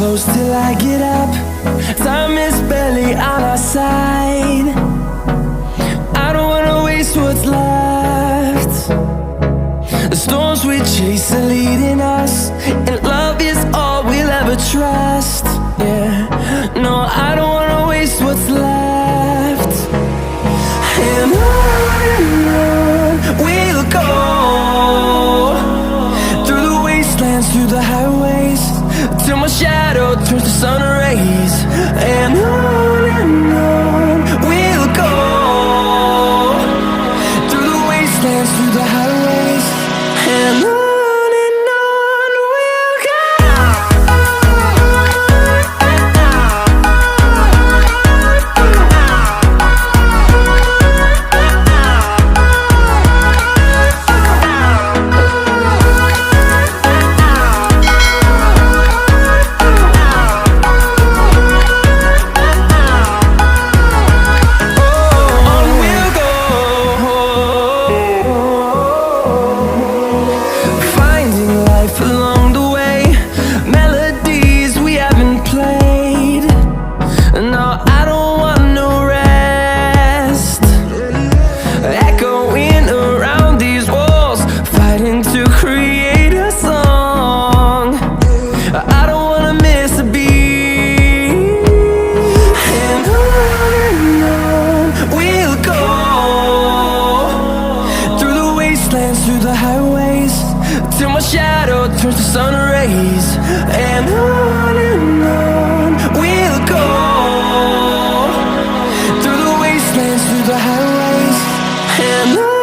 close till I get up. Time is barely on our side. I don't wanna waste what's left. The storms we chase are leading us, and love is all we'll ever trust. Yeah, no, I don't wanna waste what's left. And on we'll go, through the wastelands, through the highways, till my shadow turns to sun rays. And on we'll go, through the wastelands, through the highways, and on we'll go. Through the highways, till my shadow turns to sun rays. And on we'll go, through the wastelands, through the highways, and on.